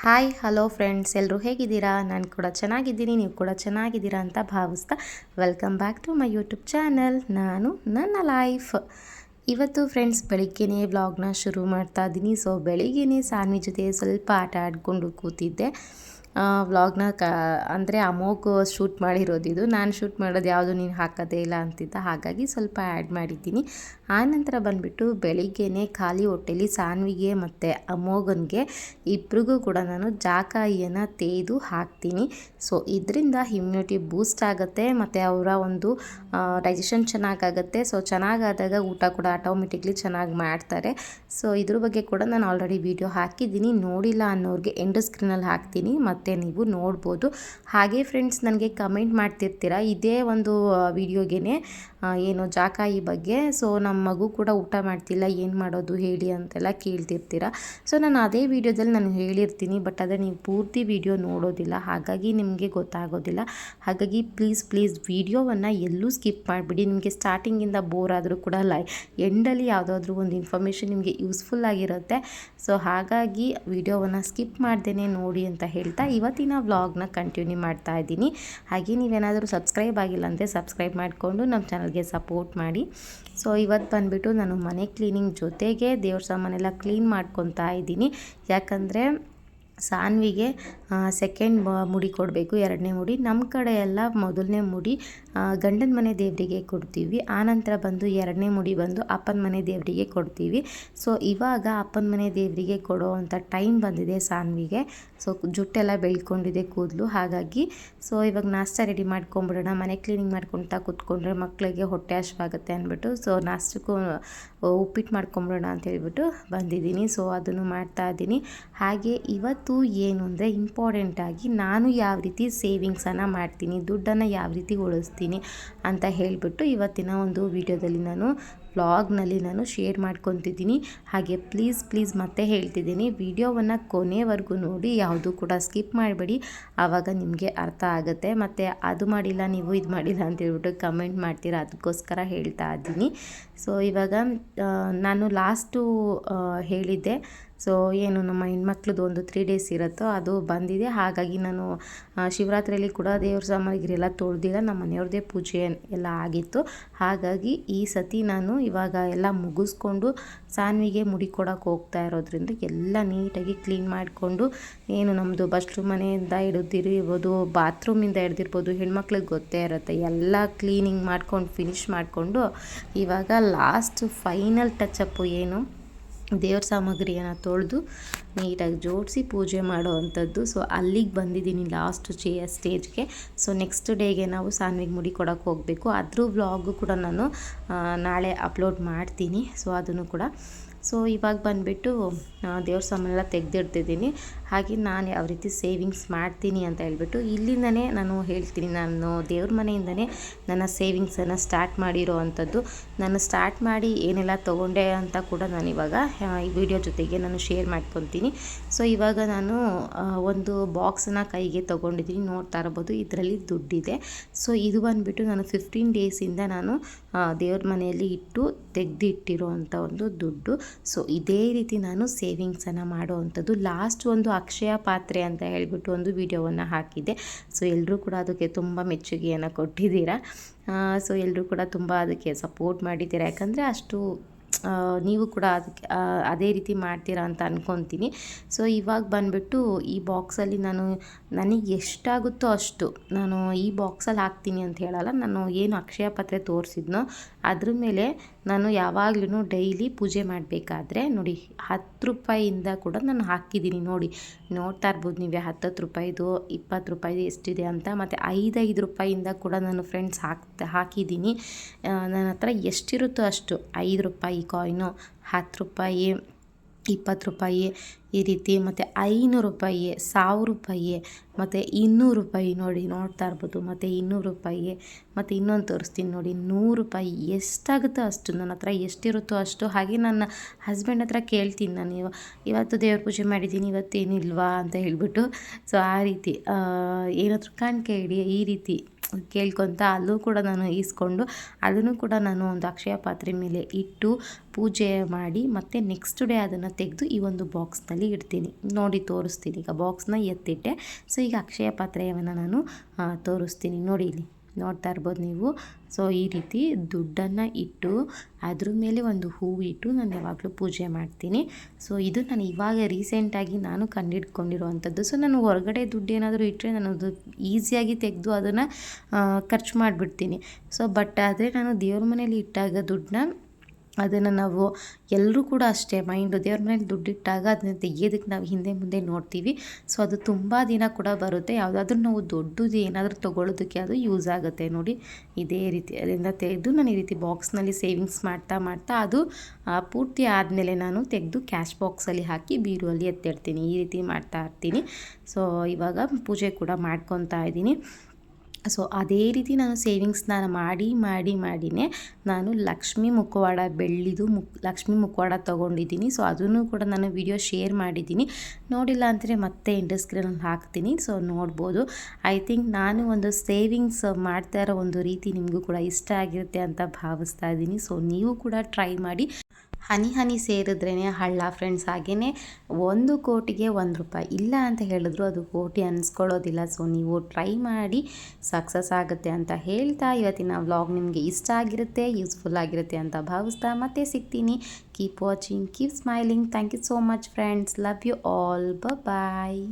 Hi hello friends, ಎಲ್ಲರೂ ಹೇಗಿದ್ದೀರಾ? ನಾನು ಕೂಡ ಚೆನ್ನಾಗಿದ್ದೀನಿ, ನೀವು ಕೂಡ ಚೆನ್ನಾಗಿದ್ದೀರಾ ಅಂತ ಭಾವಿಸ್ತಾ welcome back to my YouTube channel. ನಾನು ನನ್ನ ಲೈಫ್. ಇವತ್ತು ಫ್ರೆಂಡ್ಸ್ ಬೆಳಿಗ್ಗೆನೇ ವ್ಲಾಗ್ನ ಶುರು ಮಾಡ್ತಾ ಇದ್ದೀನಿ. ಸೊ ಬೆಳಿಗ್ಗೆನೇ ಸಾನ್ವಿ ಜೊತೆ ಸ್ವಲ್ಪ ಆಟ ಆಡಿಕೊಂಡು ಕೂತಿದ್ದೆ. ವ್ಲಾಗ್ನ ಅಂದರೆ ಅಮೋಘ್ ಶೂಟ್ ಮಾಡಿರೋದಿದು. ನಾನು ಶೂಟ್ ಮಾಡೋದು ಯಾವುದು ನೀನು ಹಾಕೋದೇ ಇಲ್ಲ ಅಂತಿದ್ದ, ಹಾಗಾಗಿ ಸ್ವಲ್ಪ ಆ್ಯಡ್ ಮಾಡಿದ್ದೀನಿ. ಆನಂತರ ಬಂದುಬಿಟ್ಟು ಬೆಳಿಗ್ಗೆನೇ ಖಾಲಿ ಹೊಟ್ಟೆಲಿ ಸಾನ್ವಿಗೆ ಮತ್ತು ಅಮೋಘನ್ಗೆ ಇಬ್ರಿಗೂ ಕೂಡ ನಾನು ಜಾಕಾಯಿಯನ್ನು ತೇದು ಹಾಕ್ತೀನಿ. ಸೊ ಇದರಿಂದ ಇಮ್ಯುನಿಟಿ ಬೂಸ್ಟ್ ಆಗುತ್ತೆ ಮತ್ತು ಅವರ ಒಂದು ಡೈಜೆಷನ್ ಚೆನ್ನಾಗಾಗುತ್ತೆ. ಸೊ ಚೆನ್ನಾಗಾದಾಗ ಊಟ ಕೂಡ ಆಟೋಮೆಟಿಕ್ಲಿ ಚೆನ್ನಾಗಿ ಮಾಡ್ತಾರೆ. ಸೊ ಇದ್ರ ಬಗ್ಗೆ ಕೂಡ ನಾನು ಆಲ್ರೆಡಿ ವಿಡಿಯೋ ಹಾಕಿದ್ದೀನಿ. ನೋಡಿಲ್ಲ ಅನ್ನೋರಿಗೆ ಎಂಡ್ ಸ್ಕ್ರೀನಲ್ಲಿ ಹಾಕ್ತೀನಿ, ಮತ್ತು ನೀವು ನೋಡ್ಬೋದು. ಹಾಗೆ ಫ್ರೆಂಡ್ಸ್, ನನಗೆ ಕಮೆಂಟ್ ಮಾಡ್ತಿರ್ತೀರ ಇದೇ ಒಂದು ವಿಡಿಯೋಗೆ ಏನು ಜಾಕಾಯಿ ಬಗ್ಗೆ. ಸೊ ನಮ್ಮ ಮಗು ಕೂಡ ಊಟ ಮಾಡ್ತಿಲ್ಲ, ಏನು ಮಾಡೋದು ಹೇಳಿ ಅಂತೆಲ್ಲ ಕೇಳ್ತಿರ್ತೀರ. ಸೊ ನಾನು ಅದೇ ವಿಡಿಯೋದಲ್ಲಿ ನಾನು ಹೇಳಿರ್ತೀನಿ, ಬಟ್ ಅದೇ ನೀವು ಪೂರ್ತಿ ವಿಡಿಯೋ ನೋಡೋದಿಲ್ಲ, ಹಾಗಾಗಿ ನಿಮಗೆ ಗೊತ್ತಾಗೋದಿಲ್ಲ. ಹಾಗಾಗಿ ಪ್ಲೀಸ್ ವಿಡಿಯೋವನ್ನು ಎಲ್ಲೂ ಸ್ಕಿಪ್ ಮಾಡಿಬಿಡಿ. ನಿಮಗೆ ಸ್ಟಾರ್ಟಿಂಗಿಂದ ಬೋರ್ ಆದರೂ ಕೂಡ ಎಂಡಲ್ಲಿ ಯಾವುದಾದ್ರೂ ಒಂದು ಇನ್ಫಾರ್ಮೇಷನ್ ನಿಮಗೆ ಯೂಸ್ಫುಲ್ ಆಗಿರುತ್ತೆ. ಸೊ ಹಾಗಾಗಿ ವಿಡಿಯೋವನ್ನು ಸ್ಕಿಪ್ ಮಾಡ್ದೇ ನೋಡಿ ಅಂತ ಹೇಳ್ತಾ ಇವತ್ತಿನ ವ್ಲಾಗ್ನ ಕಂಟಿನ್ಯೂ ಮಾಡ್ತಾ ಇದ್ದೀನಿ. ಹಾಗೆ ನೀವೇನಾದರೂ ಸಬ್ಸ್ಕ್ರೈಬ್ ಆಗಿಲ್ಲ ಅಂದರೆ ಸಬ್ಸ್ಕ್ರೈಬ್ ಮಾಡಿಕೊಂಡು ನಮ್ಮ ಚಾನಲ್ಗೆ ಸಪೋರ್ಟ್ ಮಾಡಿ. ಸೊ ಇವತ್ತು ಬಂದುಬಿಟ್ಟು ನಾನು ಮನೆ ಕ್ಲೀನಿಂಗ್ ಜೊತೆಗೆ ದೇವ್ರ ಸಾಮಾನೆಲ್ಲ ಕ್ಲೀನ್ ಮಾಡ್ಕೊತಾ ಇದ್ದೀನಿ. ಯಾಕಂದರೆ ಸಾನ್ವಿಗೆ ಸೆಕೆಂಡ್ ಮುಡಿ ಕೊಡಬೇಕು, ಎರಡನೇ ಮುಡಿ. ನಮ್ಮ ಕಡೆ ಎಲ್ಲ ಮೊದಲನೇ ಮುಡಿ ಗಂಡನ ಮನೆ ದೇವರಿಗೆ ಕೊಡ್ತೀವಿ, ಆನಂತರ ಬಂದು ಎರಡನೇ ಮುಡಿ ಬಂದು ಅಪ್ಪನ ಮನೆ ದೇವರಿಗೆ ಕೊಡ್ತೀವಿ. ಸೊ ಇವಾಗ ಅಪ್ಪನ ಮನೆ ದೇವರಿಗೆ ಕೊಡೋ ಅಂಥ ಟೈಮ್ ಬಂದಿದೆ ಸಾನ್ವಿಗೆ. ಸೊ ಜುಟ್ಟೆಲ್ಲ ಬೆಳ್ಕೊಂಡಿದೆ ಕೂದಲು, ಹಾಗಾಗಿ ಸೊ ಇವಾಗ ನಾಷ್ಟ ರೆಡಿ ಮಾಡ್ಕೊಂಬಿಡೋಣ. ಮನೆ ಕ್ಲೀನಿಂಗ್ ಮಾಡ್ಕೊತಾ ಕೂತ್ಕೊಂಡ್ರೆ ಮಕ್ಕಳಿಗೆ ಹೊಟ್ಟೆ ಹಶ್ವಾಗುತ್ತೆ ಅಂದ್ಬಿಟ್ಟು ಸೊ ನಾಷ್ಟಕ್ಕೂ ಉಪ್ಪಿಟ್ಟು ಮಾಡ್ಕೊಂಬಿಡೋಣ ಅಂತ ಹೇಳ್ಬಿಟ್ಟು ಬಂದಿದ್ದೀನಿ. ಸೊ ಅದನ್ನು ಮಾಡ್ತಾ ಇದ್ದೀನಿ. ಹಾಗೆ ಇವತ್ತು ಏನು ಅಂದರೆ ಇಂಪಾರ್ಟೆಂಟಾಗಿ ನಾನು ಯಾವ ರೀತಿ ಸೇವಿಂಗ್ಸನ್ನು ಮಾಡ್ತೀನಿ, ದುಡ್ಡನ್ನು ಯಾವ ರೀತಿ ಉಳಿಸ್ತೀನಿ ಅಂತ ಹೇಳಿಬಿಟ್ಟು ಇವತ್ತಿನ ಒಂದು ವಿಡಿಯೋದಲ್ಲಿ ನಾನು ವ್ಲಾಗ್ನಲ್ಲಿ ನಾನು ಶೇರ್ ಮಾಡ್ಕೊತಿದ್ದೀನಿ. ಹಾಗೆ ಪ್ಲೀಸ್ ಮತ್ತೆ ಹೇಳ್ತಿದ್ದೀನಿ, ವಿಡಿಯೋವನ್ನು ಕೊನೆವರೆಗೂ ನೋಡಿ, ಯಾವುದು ಕೂಡ ಸ್ಕಿಪ್ ಮಾಡಬೇಡಿ. ಆವಾಗ ನಿಮಗೆ ಅರ್ಥ ಆಗುತ್ತೆ. ಮತ್ತು ಅದು ಮಾಡಿಲ್ಲ ನೀವು ಇದು ಮಾಡಿಲ್ಲ ಅಂತ ಹೇಳ್ಬಿಟ್ಟು ಕಮೆಂಟ್ ಮಾಡ್ತೀರಾ, ಅದಕ್ಕೋಸ್ಕರ ಹೇಳ್ತಾ ಇದ್ದೀನಿ. ಸೊ ಇವಾಗ ನಾನು ಲಾಸ್ಟು ಹೇಳಿದ್ದೆ, ಸೊ ಏನು ನಮ್ಮ ಹೆಣ್ಮಕ್ಳದ್ದು ಒಂದು 3 days ಇರುತ್ತೋ ಅದು ಬಂದಿದೆ. ಹಾಗಾಗಿ ನಾನು ಶಿವರಾತ್ರಿಯಲ್ಲಿ ಕೂಡ ದೇವ್ರ ಸಾಮಗ್ರಿಯೆಲ್ಲ ತೊಳೆದಿಲ್ಲ, ನಮ್ಮ ಮನೆಯವ್ರದ್ದೇ ಪೂಜೆ ಎಲ್ಲ ಆಗಿತ್ತು. ಹಾಗಾಗಿ ಈ ಸತಿ ನಾನು ಇವಾಗ ಎಲ್ಲ ಮುಗಿಸ್ಕೊಂಡು ಸಾನ್ವಿಗೆ ಮುಡಿ ಕೊಡೋಕೆ ಹೋಗ್ತಾ ಇರೋದ್ರಿಂದ ಎಲ್ಲ ನೀಟಾಗಿ ಕ್ಲೀನ್ ಮಾಡಿಕೊಂಡು, ಏನು ನಮ್ಮದು ಬಸ್ರು ಮನೆಯಿಂದ ಹಿಡಿದಿರ್ಬೋದು, ಬಾತ್ರೂಮಿಂದ ಹಿಡ್ದಿರ್ಬೋದು, ಹೆಣ್ಮಕ್ಳಿಗೆ ಗೊತ್ತೇ ಇರುತ್ತೆ, ಎಲ್ಲ ಕ್ಲೀನಿಂಗ್ ಮಾಡ್ಕೊಂಡು ಫಿನಿಷ್ ಮಾಡಿಕೊಂಡು ಇವಾಗ ಲಾಸ್ಟ್ ಫೈನಲ್ ಟಚಪ್ಪು ಏನು ದೇವ್ರ ಸಾಮಗ್ರಿಯನ್ನು ತೊಳೆದು ನೀಟಾಗಿ ಜೋಡಿಸಿ ಪೂಜೆ ಮಾಡೋ ಅಂಥದ್ದು. ಸೊ ಅಲ್ಲಿಗೆ ಬಂದಿದ್ದೀನಿ ಲಾಸ್ಟ್ ಸ್ಟೇಜ್ಗೆ. ಸೊ ನೆಕ್ಸ್ಟ್ ಡೇಗೆ ನಾವು ಸಾನ್ವಿಗೆ ಮುಡಿ ಕೊಡೋಕೆ ಹೋಗಬೇಕು. ಅದ್ರ ವ್ಲಾಗು ಕೂಡ ನಾನು ನಾಳೆ ಅಪ್ಲೋಡ್ ಮಾಡ್ತೀನಿ. ಸೊ ಅದನ್ನು ಕೂಡ ಸೊ ಇವಾಗ ಬಂದುಬಿಟ್ಟು ದೇವ್ರ ಸಾಮಾನೆಲ್ಲ ತೆಗೆದಿಡ್ತಿದ್ದೀನಿ. ಹಾಗೆ ನಾನು ಯಾವ ರೀತಿ ಸೇವಿಂಗ್ಸ್ ಮಾಡ್ತೀನಿ ಅಂತ ಹೇಳ್ಬಿಟ್ಟು ಇಲ್ಲಿಂದನೇ ನಾನು ಹೇಳ್ತೀನಿ. ನಾನು ದೇವ್ರ ಮನೆಯಿಂದನೇ ನನ್ನ ಸೇವಿಂಗ್ಸನ್ನು ಸ್ಟಾರ್ಟ್ ಮಾಡಿರೋ ಅಂಥದ್ದು. ನಾನು ಸ್ಟಾರ್ಟ್ ಮಾಡಿ ಏನೆಲ್ಲ ತೊಗೊಂಡೆ ಅಂತ ಕೂಡ ನಾನು ಇವಾಗ ಈ ವಿಡಿಯೋ ಜೊತೆಗೆ ನಾನು ಶೇರ್ ಮಾಡ್ಕೊತೀನಿ. ಸೊ ಇವಾಗ ನಾನು ಒಂದು ಬಾಕ್ಸನ್ನು ಕೈಗೆ ತೊಗೊಂಡಿದ್ದೀನಿ, ನೋಡ್ತಾ ಇರ್ಬೋದು, ಇದರಲ್ಲಿ ದುಡ್ಡಿದೆ. ಸೊ ಇದು ಬಂದುಬಿಟ್ಟು ನಾನು 15 days ನಾನು ದೇವ್ರ ಮನೆಯಲ್ಲಿ ಇಟ್ಟು ತೆಗೆದಿಟ್ಟಿರೋ ಅಂಥ ಒಂದು ದುಡ್ಡು. ಸೊ ಇದೇ ರೀತಿ ನಾನು ಸೇವಿಂಗ್ಸನ್ನು ಮಾಡೋ ಅಂಥದ್ದು. ಲಾಸ್ಟ್ ಒಂದು ಅಕ್ಷಯ ಪಾತ್ರೆ ಅಂತ ಹೇಳ್ಬಿಟ್ಟು ಒಂದು ವಿಡಿಯೋವನ್ನು ಹಾಕಿದ್ದೆ. ಸೊ ಎಲ್ಲರೂ ಕೂಡ ಅದಕ್ಕೆ ತುಂಬ ಮೆಚ್ಚುಗೆಯನ್ನು ಕೊಟ್ಟಿದ್ದೀರಾ. ಸೊ ಎಲ್ಲರೂ ಕೂಡ ತುಂಬ ಅದಕ್ಕೆ ಸಪೋರ್ಟ್ ಮಾಡಿದ್ದೀರಾ, ಯಾಕಂದರೆ ಅಷ್ಟು ನೀವು ಕೂಡ ಅದಕ್ಕೆ ಅದೇ ರೀತಿ ಮಾಡ್ತೀರಾ ಅಂತ ಅಂದ್ಕೊತೀನಿ. ಸೊ ಇವಾಗ ಬಂದುಬಿಟ್ಟು ಈ ಬಾಕ್ಸಲ್ಲಿ ನಾನು ನನಗೆ ಎಷ್ಟಾಗುತ್ತೋ ಅಷ್ಟು ನಾನು ಈ ಬಾಕ್ಸಲ್ಲಿ ಹಾಕ್ತೀನಿ ಅಂತ ಹೇಳಲ್ಲ. ನಾನು ಏನು ಅಕ್ಷಯ ಪಾತ್ರೆ ತೋರಿಸಿದ್ನೋ ಅದ್ರ ಮೇಲೆ ನಾನು ಯಾವಾಗಲೂ ಡೈಲಿ ಪೂಜೆ ಮಾಡಬೇಕಾದ್ರೆ ನೋಡಿ 10 ರೂಪಾಯಿಯಿಂದ ಕೂಡ ನಾನು ಹಾಕಿದ್ದೀನಿ. ನೋಡ್ತಾ ಇರ್ಬೋದು ನೀವೇ, 10 ರೂಪಾಯಿದು 20 ರೂಪಾಯಿದು ಎಷ್ಟಿದೆ ಅಂತ. ಮತ್ತು 5 ರೂಪಾಯಿಯಿಂದ ಕೂಡ ನಾನು ಫ್ರೆಂಡ್ಸ್ ಹಾಕಿದ್ದೀನಿ. ನನ್ನ ಹತ್ರ ಎಷ್ಟಿರುತ್ತೋ ಅಷ್ಟು 5 ರೂಪಾಯಿ ಕಾಯಿನು, 10 ರೂಪಾಯಿ, 20 ರೂಪಾಯಿ ಈ ರೀತಿ, ಮತ್ತು 500 ರೂಪಾಯಿ, 1000 ರೂಪಾಯಿ, ಮತ್ತು 200 ರೂಪಾಯಿ ನೋಡ್ತಾ ಇರ್ಬೋದು, ಮತ್ತು 200 ರೂಪಾಯಿ, ಮತ್ತು ಇನ್ನೊಂದು ತೋರಿಸ್ತೀನಿ ನೋಡಿ, 100 ರೂಪಾಯಿ. ಎಷ್ಟಾಗುತ್ತೋ ಅಷ್ಟು ನನ್ನ ಹತ್ರ ಎಷ್ಟಿರುತ್ತೋ ಅಷ್ಟು. ಹಾಗೆ ನನ್ನ ಹಸ್ಬೆಂಡ್ ಹತ್ರ ಕೇಳ್ತೀನಿ ನಾನು, ಇವತ್ತು ದೇವ್ರ ಪೂಜೆ ಮಾಡಿದ್ದೀನಿ, ಇವತ್ತೇನಿಲ್ವಾ ಅಂತ ಹೇಳ್ಬಿಟ್ಟು. ಸೊ ಆ ರೀತಿ ಏನಾದರೂ ಕಾಣಿಕೆ ಇಡಿ ಈ ರೀತಿ ಕೇಳ್ಕೊತ ಅಲ್ಲೂ ಕೂಡ ನಾನು ಈಸ್ಕೊಂಡು ಅದನ್ನು ಕೂಡ ನಾನು ಒಂದು ಅಕ್ಷಯ ಪಾತ್ರೆ ಮೇಲೆ ಇಟ್ಟು ಪೂಜೆ ಮಾಡಿ ಮತ್ತು ನೆಕ್ಸ್ಟ್ ಡೇ ಅದನ್ನು ತೆಗೆದು ಈ ಒಂದು ಬಾಕ್ಸ್ನಲ್ಲಿ ಇಡ್ತೀನಿ. ನೋಡಿ ತೋರಿಸ್ತೀನಿ. ಈಗ ಬಾಕ್ಸ್ನ ಎತ್ತಿಟ್ಟೆ. ಸೊ ಈಗ ಅಕ್ಷಯ ಪಾತ್ರೆಯನ್ನು ನಾನು ತೋರಿಸ್ತೀನಿ. ನೋಡಿ ಇಲ್ಲಿ ನೋಡ್ತಾ ಇರ್ಬೋದು ನೀವು. ಸೊ ಈ ರೀತಿ ದುಡ್ಡನ್ನು ಇಟ್ಟು ಅದ್ರ ಮೇಲೆ ಒಂದು ಹೂವು ಇಟ್ಟು ನಾನು ಯಾವಾಗಲೂ ಪೂಜೆ ಮಾಡ್ತೀನಿ. ಸೊ ಇದು ನಾನು ಇವಾಗ ರೀಸೆಂಟಾಗಿ ನಾನು ಕಂಡಿಡ್ಕೊಂಡಿರುವಂಥದ್ದು. ಸೊ ನಾನು ಹೊರಗಡೆ ದುಡ್ಡು ಏನಾದರೂ ಇಟ್ಟರೆ ನಾನು ಅದು ಈಸಿಯಾಗಿ ತೆಗೆದು ಅದನ್ನು ಖರ್ಚು ಮಾಡಿಬಿಡ್ತೀನಿ. ಸೊ ಬಟ್ ಆದರೆ ನಾನು ದೇವ್ರ ಮನೇಲಿ ಇಟ್ಟಾಗ ದುಡ್ಡನ್ನ ಅದನ್ನು ನಾವು ಎಲ್ಲರೂ ಕೂಡ ಅಷ್ಟೇ ಮೈಂಡು ದೇವ್ರ ಮನೇಲಿ ದುಡ್ಡಿಟ್ಟಾಗ ಅದನ್ನ ತೆಗಿಯೋದಕ್ಕೆ ನಾವು ಹಿಂದೆ ಮುಂದೆ ನೋಡ್ತೀವಿ. ಸೊ ಅದು ತುಂಬ ದಿನ ಕೂಡ ಬರುತ್ತೆ. ಯಾವುದಾದ್ರೂ ನಾವು ದೊಡ್ಡದು ಏನಾದರೂ ತೊಗೊಳ್ಳೋದಕ್ಕೆ ಅದು ಯೂಸ್ ಆಗುತ್ತೆ. ನೋಡಿ ಇದೇ ರೀತಿ ಅದರಿಂದ ತೆಗೆದು ನಾನು ಈ ರೀತಿ ಬಾಕ್ಸ್ನಲ್ಲಿ ಸೇವಿಂಗ್ಸ್ ಮಾಡ್ತಾ ಅದು ಪೂರ್ತಿ ಆದಮೇಲೆ ನಾನು ತೆಗೆದು ಕ್ಯಾಶ್ ಬಾಕ್ಸಲ್ಲಿ ಹಾಕಿ ಬೀರುವಲ್ಲಿ ಎತ್ತಿಡ್ತೀನಿ. ಈ ರೀತಿ ಮಾಡ್ತಾ ಇರ್ತೀನಿ. ಸೊ ಇವಾಗ ಪೂಜೆ ಕೂಡ ಮಾಡ್ಕೊತಾ ಇದ್ದೀನಿ. ಸೊ ಅದೇ ರೀತಿ ನಾನು ಸೇವಿಂಗ್ಸ್ನ ಮಾಡಿನೇ ನಾನು ಲಕ್ಷ್ಮೀ ಮುಖವಾಡ ಬೆಳ್ಳಿದು ಲಕ್ಷ್ಮೀ ಮುಖವಾಡ ತೊಗೊಂಡಿದ್ದೀನಿ. ಸೊ ಅದನ್ನು ಕೂಡ ನಾನು ವಿಡಿಯೋ ಶೇರ್ ಮಾಡಿದ್ದೀನಿ. ನೋಡಿಲ್ಲ ಅಂದರೆ ಮತ್ತೆ ಎಂಡ್ ಸ್ಕ್ರೀನಲ್ಲಿ ಹಾಕ್ತೀನಿ. ಸೊ ನೋಡ್ಬೋದು. ಐ ಥಿಂಕ್ ನಾನು ಒಂದು ಸೇವಿಂಗ್ಸ್ ಮಾಡ್ತಾ ಇರೋ ಒಂದು ರೀತಿ ನಿಮಗೂ ಕೂಡ ಇಷ್ಟ ಆಗಿರುತ್ತೆ ಅಂತ ಭಾವಿಸ್ತಾ ಇದ್ದೀನಿ. ಸೊ ನೀವು ಕೂಡ ಟ್ರೈ ಮಾಡಿ. ಹನಿ ಸೇರಿದ್ರೇ ಹಳ್ಳ ಫ್ರೆಂಡ್ಸ್. ಹಾಗೆಯೇ 1 ಕೋಟಿಗೆ ₹1 ಇಲ್ಲ ಅಂತ ಹೇಳಿದ್ರು ಅದು ಕೋಟಿ ಅನಿಸ್ಕೊಳ್ಳೋದಿಲ್ಲ. ಸೊ ನೀವು ಟ್ರೈ ಮಾಡಿ ಸಕ್ಸಸ್ ಆಗುತ್ತೆ ಅಂತ ಹೇಳ್ತಾ ಇವತ್ತಿನ ವ್ಲಾಗ್ ನಿಮಗೆ ಇಷ್ಟ ಆಗಿರುತ್ತೆ, ಯೂಸ್ಫುಲ್ ಆಗಿರುತ್ತೆ ಅಂತ ಭಾವಿಸ್ತಾ ಮತ್ತೆ ಸಿಗ್ತೀನಿ. Keep watching, keep smiling. Thank you so much friends. Love you all. Bye.